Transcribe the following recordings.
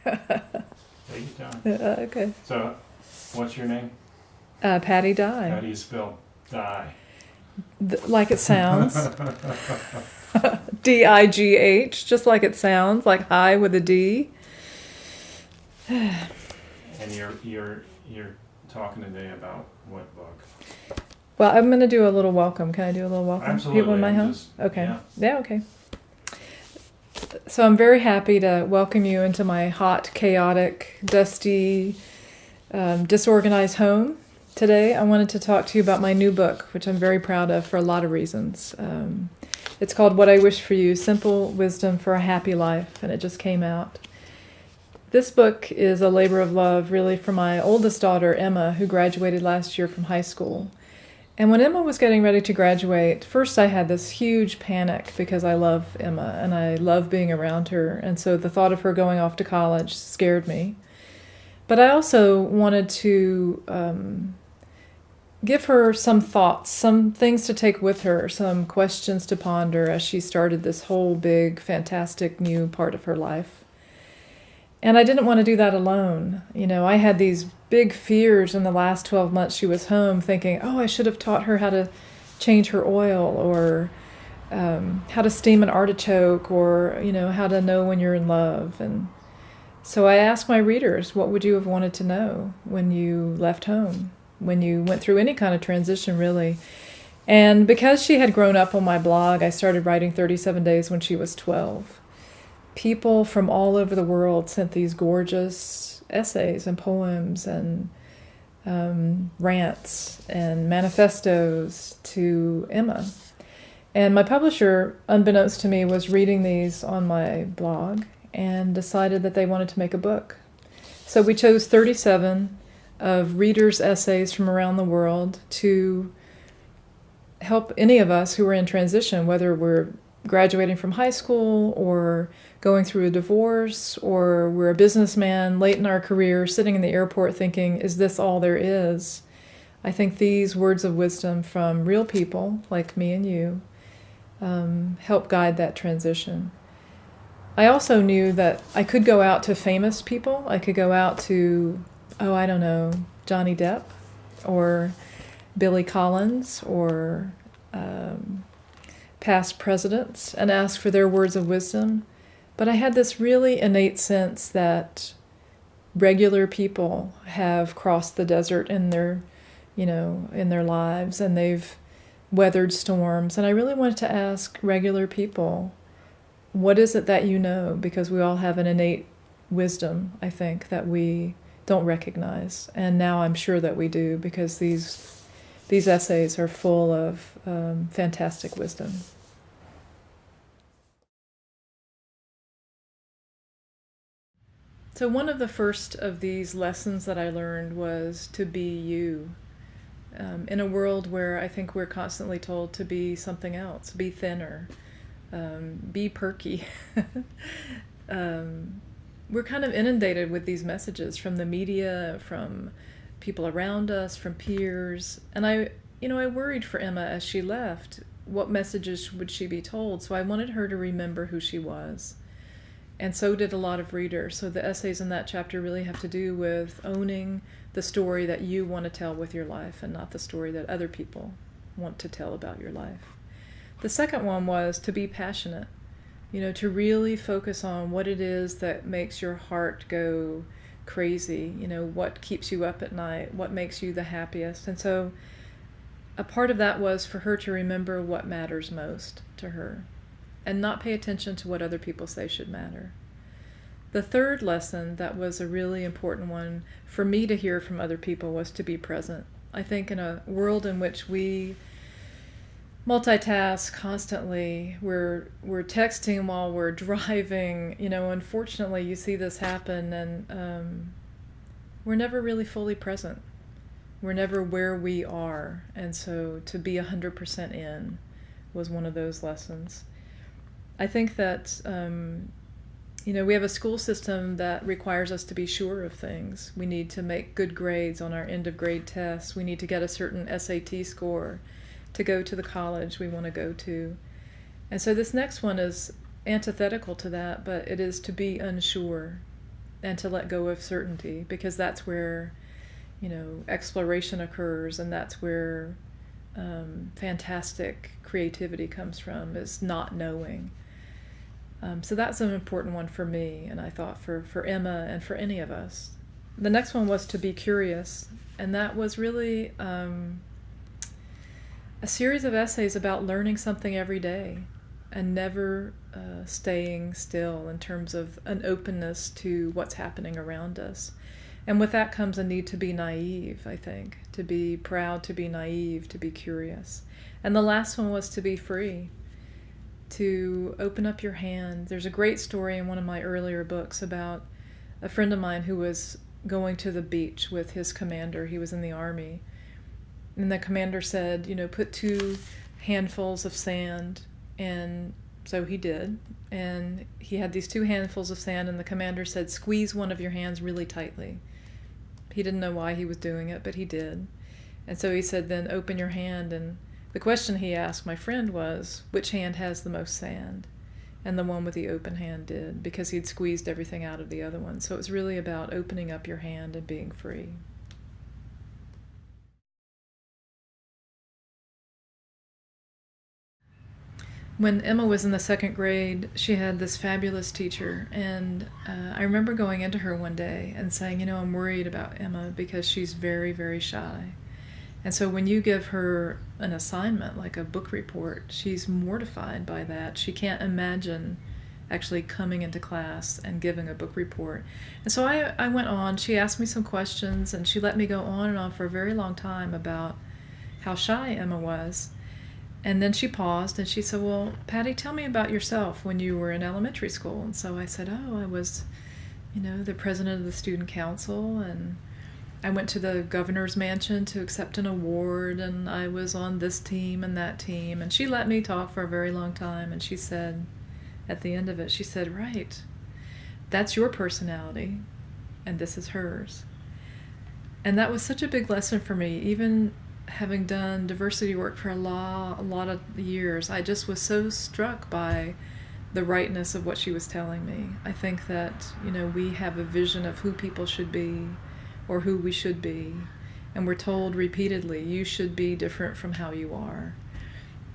Take your time. Okay. So, what's your name? Patti How Digh. do you spell die? Like it sounds. Digh, just like it sounds, like high with a D. And you're talking today about what book? Well, I'm going to do a little welcome. Can I do a little welcome? Absolutely. People in my I'm house? just, Okay. yeah. Yeah, okay. So I'm very happy to welcome you into my hot, chaotic, dusty, disorganized home. Today, I wanted to talk to you about my new book, which I'm very proud of for a lot of reasons. It's called What I Wish for You, Simple Wisdom for a Happy Life, and it just came out. This book is a labor of love, really, for my oldest daughter, Emma, who graduated last year from high school. And when Emma was getting ready to graduate, first I had this huge panic because I love Emma and I love being around her. And so the thought of her going off to college scared me. But I also wanted to give her some thoughts, some things to take with her, some questions to ponder as she started this whole big, fantastic new part of her life. And I didn't want to do that alone. You know, I had these big fears in the last 12 months she was home, thinking, oh, I should have taught her how to change her oil, or how to steam an artichoke, or, you know, how to know when you're in love. And so I asked my readers, what would you have wanted to know when you left home, when you went through any kind of transition, really? And because she had grown up on my blog, I started writing 37 Days when she was 12. People from all over the world sent these gorgeous essays and poems and rants and manifestos to Emma. And my publisher, unbeknownst to me, was reading these on my blog and decided that they wanted to make a book. So we chose 37 of readers' essays from around the world to help any of us who are in transition, whether we're graduating from high school or going through a divorce, or we're a businessman late in our career sitting in the airport thinking, is this all there is? I think these words of wisdom from real people like me and you help guide that transition. I also knew that I could go out to famous people. I could go out to, oh, I don't know, Johnny Depp or Billy Collins or past presidents and ask for their words of wisdom. But I had this really innate sense that regular people have crossed the desert in their, in their lives, and they've weathered storms. And I really wanted to ask regular people, what is it that you know? Because we all have an innate wisdom, I think, that we don't recognize. And now I'm sure that we do, because these essays are full of fantastic wisdom. So one of the first of these lessons that I learned was to be you. In a world where I think we're constantly told to be something else, be thinner, be perky. We're kind of inundated with these messages from the media, from people around us, from peers. And I worried for Emma as she left. What messages would she be told? So I wanted her to remember who she was. And so did a lot of readers. So the essays in that chapter really have to do with owning the story that you want to tell with your life, and not the story that other people want to tell about your life. The second one was to be passionate, to really focus on what it is that makes your heart go crazy, what keeps you up at night, what makes you the happiest. And so a part of that was for her to remember what matters most to her, and not pay attention to what other people say should matter. The third lesson that was a really important one for me to hear from other people was to be present. I think in a world in which we multitask constantly, we're texting while we're driving, unfortunately you see this happen, and we're never really fully present. We're never where we are, and so to be 100% in was one of those lessons. I think that, we have a school system that requires us to be sure of things. We need to make good grades on our end of grade tests. We need to get a certain SAT score to go to the college we want to go to. And so this next one is antithetical to that, but it is to be unsure. and to let go of certainty, because that's where, exploration occurs, and that's where fantastic creativity comes from, is not knowing. So that's an important one for me, and I thought for Emma and for any of us. The next one was to be curious, and that was really a series of essays about learning something every day and never staying still, in terms of an openness to what's happening around us. And with that comes a need to be naive, I think, to be proud, to be naive, to be curious. And the last one was to be free, to open up your hand. There's a great story in one of my earlier books about a friend of mine who was going to the beach with his commander. He was in the Army. And the commander said, put 2 handfuls of sand. And so he did. And he had these 2 handfuls of sand, and the commander said, squeeze one of your hands really tightly. He didn't know why he was doing it, but he did. And so he said, then open your hand. And the question he asked my friend was, which hand has the most sand? And the one with the open hand did, because he'd squeezed everything out of the other one. So it was really about opening up your hand and being free. When Emma was in the 2nd grade, she had this fabulous teacher, and I remember going into her one day and saying, I'm worried about Emma because she's very, very shy. And so when you give her an assignment, like a book report, she's mortified by that. She can't imagine actually coming into class and giving a book report. And so I went on. She asked me some questions, and she let me go on and on for a very long time about how shy Emma was. And then she paused and she said, well, Patti, tell me about yourself when you were in elementary school. And so I said, I was, the president of the student council, and I went to the governor's mansion to accept an award, and I was on this team and that team. And she let me talk for a very long time, and she said, at the end of it, she said, right, that's your personality, and this is hers. And that was such a big lesson for me, even having done diversity work for a lot of years. I just was so struck by the rightness of what she was telling me. I think that, we have a vision of who people should be or who we should be, and we're told repeatedly, you should be different from how you are.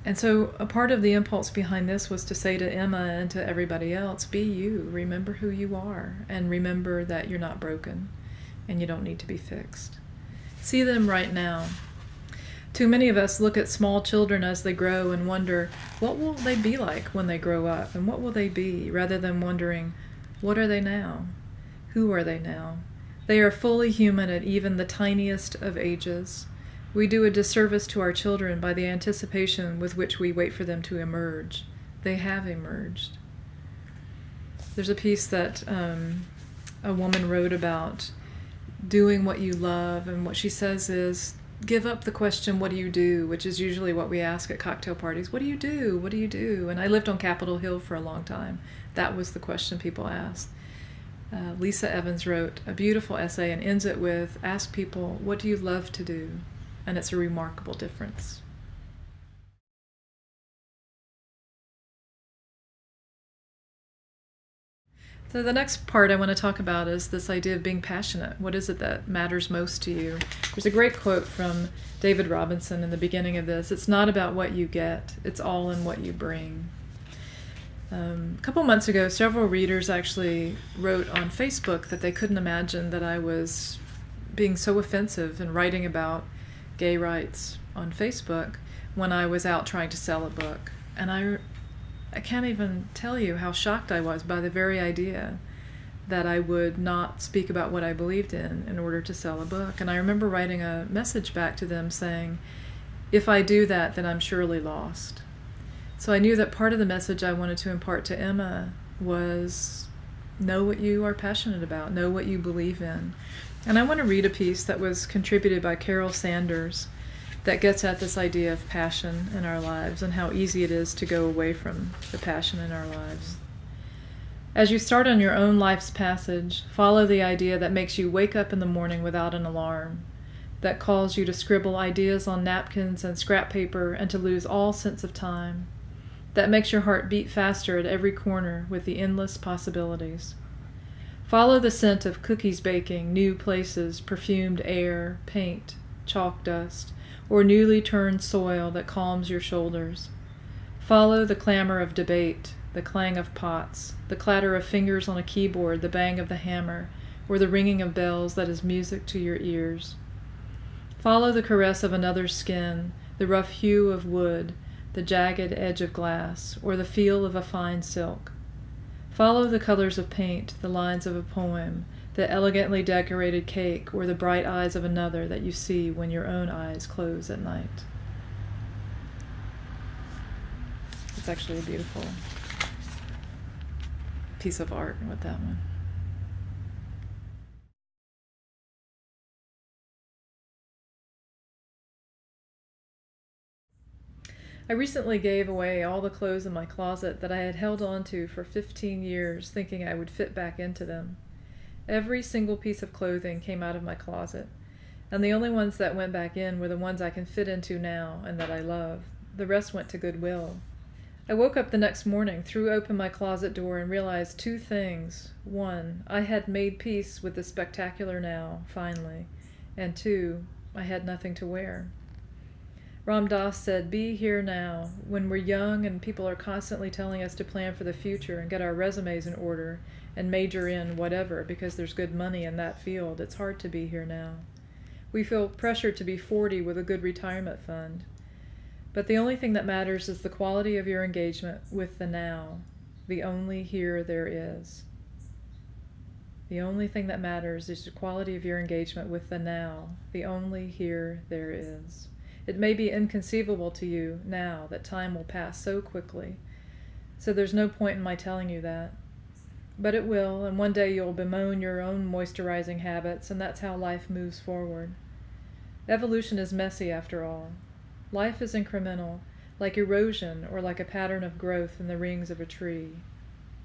And so a part of the impulse behind this was to say to Emma and to everybody else, be you, remember who you are, and remember that you're not broken and you don't need to be fixed. See them right now. Too many of us look at small children as they grow and wonder, what will they be like when they grow up, and what will they be, rather than wondering, what are they now? Who are they now? They are fully human at even the tiniest of ages. We do a disservice to our children by the anticipation with which we wait for them to emerge. They have emerged. There's a piece that a woman wrote about doing what you love, and what she says is, give up the question, what do you do? Which is usually what we ask at cocktail parties. What do you do? What do you do? And I lived on Capitol Hill for a long time. That was the question people asked. Lisa Evans wrote a beautiful essay and ends it with, ask people, what do you love to do? And it's a remarkable difference. So the next part I want to talk about is this idea of being passionate. What is it that matters most to you? There's a great quote from David Robinson in the beginning of this. It's not about what you get, it's all in what you bring. A couple months ago, several readers actually wrote on Facebook that they couldn't imagine that I was being so offensive and writing about gay rights on Facebook when I was out trying to sell a book. And I can't even tell you how shocked I was by the very idea that I would not speak about what I believed in order to sell a book. And I remember writing a message back to them saying, if I do that, then I'm surely lost. So I knew that part of the message I wanted to impart to Emma was, know what you are passionate about, know what you believe in. And I want to read a piece that was contributed by Carol Sanders that gets at this idea of passion in our lives and how easy it is to go away from the passion in our lives. As you start on your own life's passage, follow the idea that makes you wake up in the morning without an alarm, that calls you to scribble ideas on napkins and scrap paper and to lose all sense of time, that makes your heart beat faster at every corner with the endless possibilities. Follow the scent of cookies baking, new places, perfumed air, paint, chalk dust, or newly turned soil that calms your shoulders. Follow the clamor of debate, the clang of pots, the clatter of fingers on a keyboard, the bang of the hammer, or the ringing of bells that is music to your ears. Follow the caress of another's skin, the rough hue of wood, the jagged edge of glass, or the feel of a fine silk. Follow the colors of paint, the lines of a poem, the elegantly decorated cake, or the bright eyes of another that you see when your own eyes close at night. It's actually a beautiful piece of art with that one. I recently gave away all the clothes in my closet that I had held on to for 15 years, thinking I would fit back into them. Every single piece of clothing came out of my closet, and the only ones that went back in were the ones I can fit into now and that I love. The rest went to Goodwill. I woke up the next morning, threw open my closet door, and realized two things. One, I had made peace with the spectacular now, finally. And two, I had nothing to wear. Ram Dass said, "Be here now." When we're young and people are constantly telling us to plan for the future and get our resumes in order and major in whatever because there's good money in that field, it's hard to be here now. We feel pressured to be 40 with a good retirement fund. But the only thing that matters is the quality of your engagement with the now, the only here there is. The only thing that matters is the quality of your engagement with the now, the only here there is. It may be inconceivable to you now that time will pass so quickly, so there's no point in my telling you that. But it will, and one day you'll bemoan your own moisturizing habits, and that's how life moves forward. Evolution is messy after all. Life is incremental, like erosion or like a pattern of growth in the rings of a tree.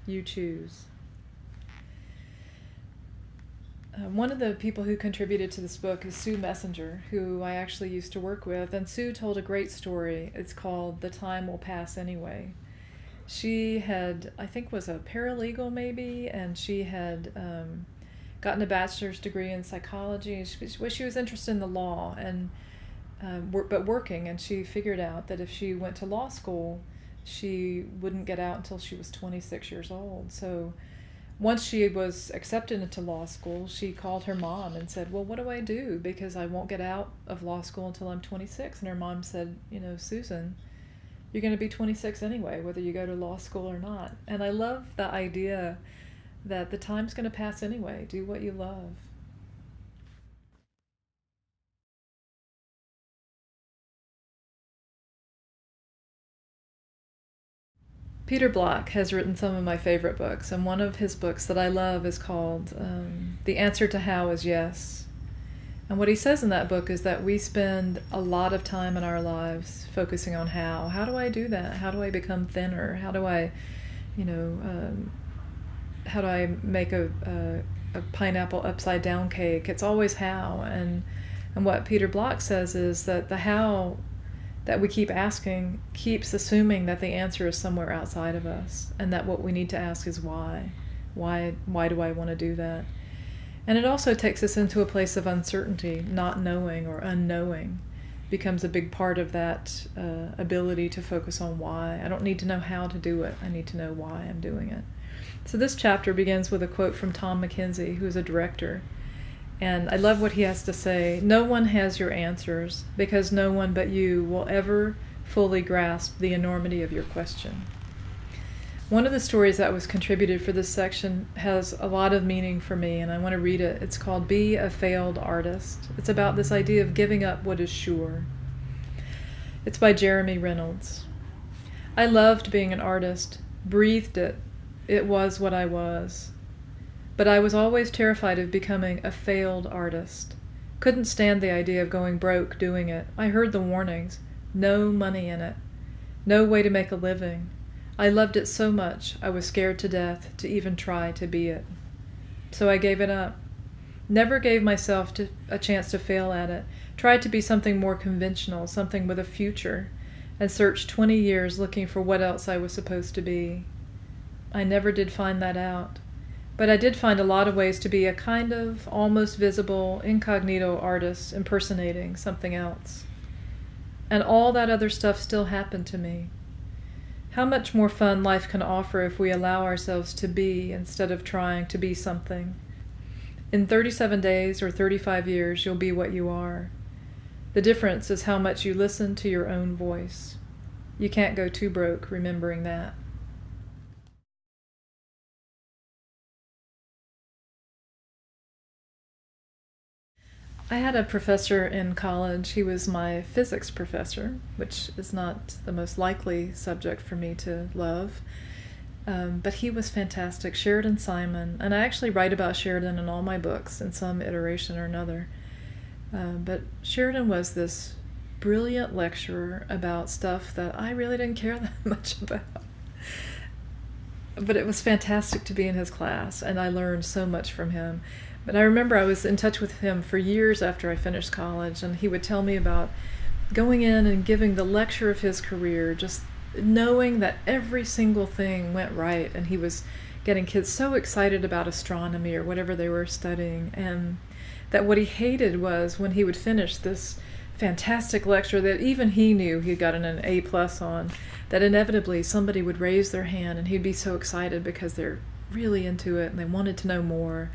You choose. One of the people who contributed to this book is Sue Messenger, who I actually used to work with, and Sue told a great story. It's called "The Time Will Pass Anyway." She had, I think was a paralegal maybe, and she had gotten a bachelor's degree in psychology. She was interested in the law, and but working, and she figured out that if she went to law school, she wouldn't get out until she was 26 years old. So once she was accepted into law school, she called her mom and said, "Well, what do I do? Because I won't get out of law school until I'm 26. And her mom said, "Susan, you're going to be 26 anyway, whether you go to law school or not." And I love the idea that the time's going to pass anyway. Do what you love. Peter Block has written some of my favorite books, and one of his books that I love is called The Answer to How is Yes. And what he says in that book is that we spend a lot of time in our lives focusing on how. How do I do that? How do I become thinner? How do I, how do I make a pineapple upside down cake? It's always how. And what Peter Block says is that the how that we keep asking keeps assuming that the answer is somewhere outside of us, and that what we need to ask is why. Why do I want to do that? And it also takes us into a place of uncertainty. Not knowing or unknowing becomes a big part of that ability to focus on why. I don't need to know how to do it. I need to know why I'm doing it. So this chapter begins with a quote from Tom McKenzie, who is a director. And I love what he has to say. "No one has your answers, because no one but you will ever fully grasp the enormity of your question." One of the stories that was contributed for this section has a lot of meaning for me, and I want to read it. It's called "Be a Failed Artist." It's about this idea of giving up what is sure. It's by Jeremy Reynolds. "I loved being an artist, breathed it. It was what I was. But I was always terrified of becoming a failed artist. Couldn't stand the idea of going broke doing it. I heard the warnings. No money in it. No way to make a living. I loved it so much I was scared to death to even try to be it. So I gave it up. Never gave myself a chance to fail at it. Tried to be something more conventional, something with a future, and searched 20 years looking for what else I was supposed to be. I never did find that out. But I did find a lot of ways to be a kind of almost visible incognito artist impersonating something else. And all that other stuff still happened to me. How much more fun life can offer if we allow ourselves to be instead of trying to be something. In 37 days or 35 years, you'll be what you are. The difference is how much you listen to your own voice. You can't go too broke remembering that. I had a professor in college. He was my physics professor, which is not the most likely subject for me to love. But he was fantastic, Sheridan Simon. And I actually write about Sheridan in all my books in some iteration or another. But Sheridan was this brilliant lecturer about stuff that I really didn't care that much about. But it was fantastic to be in his class, and I learned so much from him. But I remember I was in touch with him for years after I finished college, and he would tell me about going in and giving the lecture of his career, just knowing that every single thing went right, and he was getting kids so excited about astronomy or whatever they were studying, and that what he hated was when he would finish this fantastic lecture that even he knew he'd gotten an A+ on, that inevitably somebody would raise their hand and he'd be so excited because they're really into it and they wanted to know more.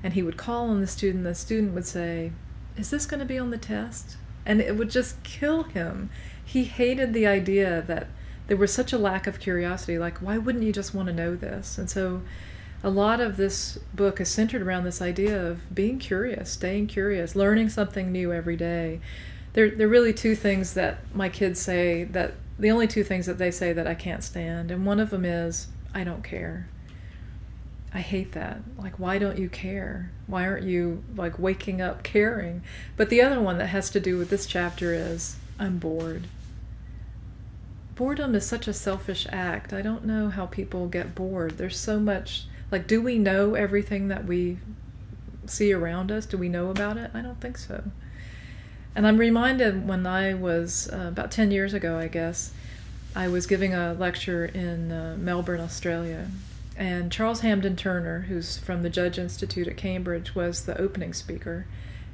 And he would call on the student would say, "Is this going to be on the test?" And it would just kill him. He hated the idea that there was such a lack of curiosity, like, why wouldn't you just want to know this? And so a lot of this book is centered around this idea of being curious, staying curious, learning something new every day. There are really two things that my kids say, that the only two things that they say that I can't stand, and one of them is, I don't care. I hate that. Like, why don't you care? Why aren't you, like, waking up caring? But the other one that has to do with this chapter is, I'm bored. Boredom is such a selfish act. I don't know how people get bored. There's so much, like, do we know everything that we see around us? Do we know about it? I don't think so. And I'm reminded when I was, about 10 years ago, I guess, I was giving a lecture in Melbourne, Australia. And Charles Hampden Turner, who's from the Judge Institute at Cambridge, was the opening speaker,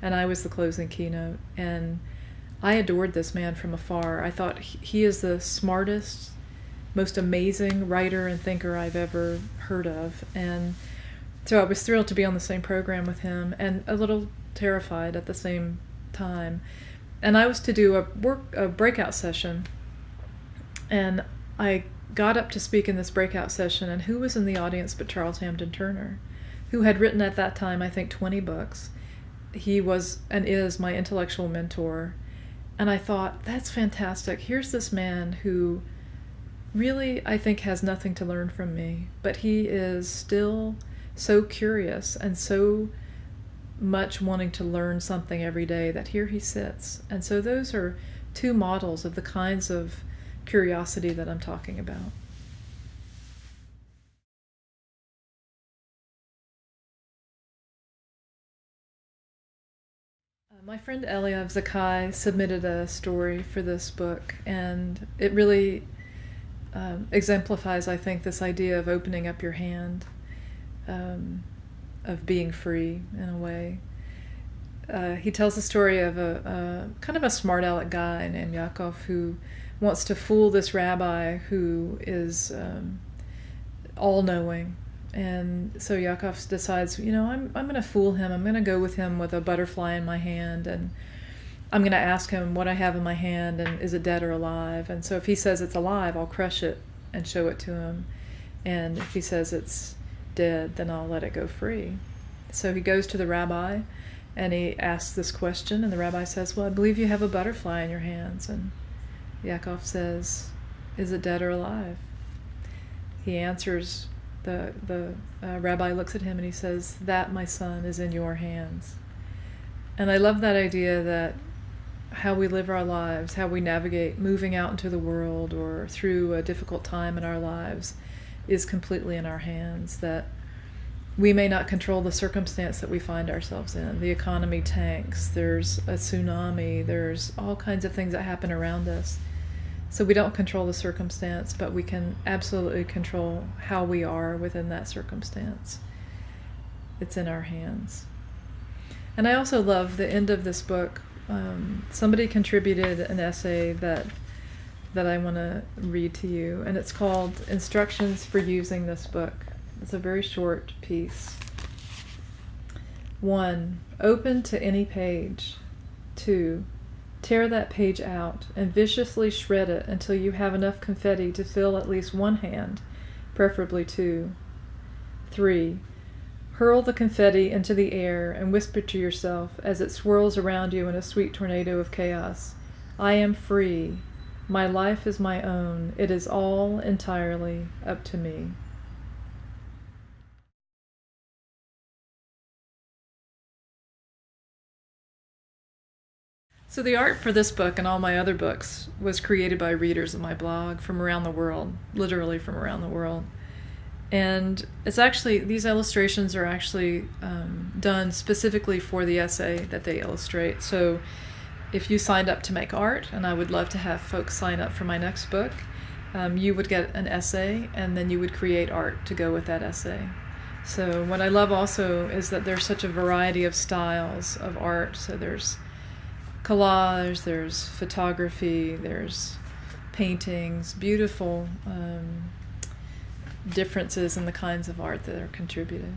and I was the closing keynote. And I adored this man from afar. I thought he is the smartest, most amazing writer and thinker I've ever heard of. And so I was thrilled to be on the same program with him, and a little terrified at the same time. And I was to do a breakout session, and I got up to speak in this breakout session, and who was in the audience but Charles Hampden Turner, who had written at that time, I think, 20 books. He was and is my intellectual mentor. And I thought, that's fantastic. Here's this man who really, I think, has nothing to learn from me, but he is still so curious and so much wanting to learn something every day that here he sits. And so those are two models of the kinds of curiosity that I'm talking about. My friend Eliav Zakai submitted a story for this book, and it really exemplifies, I think, this idea of opening up your hand, of being free in a way. He tells the story of a kind of a smart aleck guy named Yaakov who wants to fool this rabbi who is all-knowing. And so Yaakov decides, I'm going to fool him. I'm going to go with him with a butterfly in my hand, and I'm going to ask him what I have in my hand and is it dead or alive. And so if he says it's alive, I'll crush it and show it to him. And if he says it's dead, then I'll let it go free. So he goes to the rabbi and he asks this question, and the rabbi says, well, I believe you have a butterfly in your hands. And Yaakov says, is it dead or alive? He answers, the rabbi looks at him and he says, that, my son, is in your hands. And I love that idea that how we live our lives, how we navigate moving out into the world or through a difficult time in our lives is completely in our hands, that we may not control the circumstance that we find ourselves in. The economy tanks, there's a tsunami, there's all kinds of things that happen around us. So we don't control the circumstance, but we can absolutely control how we are within that circumstance. It's in our hands. And I also love the end of this book. Somebody contributed an essay that I want to read to you, and it's called Instructions for Using This Book. It's a very short piece. 1. Open to any page. 2. Tear that page out and viciously shred it until you have enough confetti to fill at least one hand, preferably 2. 3. Hurl the confetti into the air and whisper to yourself as it swirls around you in a sweet tornado of chaos, I am free. My life is my own. It is all entirely up to me. So the art for this book and all my other books was created by readers of my blog from around the world, literally from around the world. And it's actually, these illustrations are actually done specifically for the essay that they illustrate. So if you signed up to make art, and I would love to have folks sign up for my next book, you would get an essay, and then you would create art to go with that essay. So what I love also is that there's such a variety of styles of art. So there's collage, there's photography, there's paintings, beautiful differences in the kinds of art that are contributed.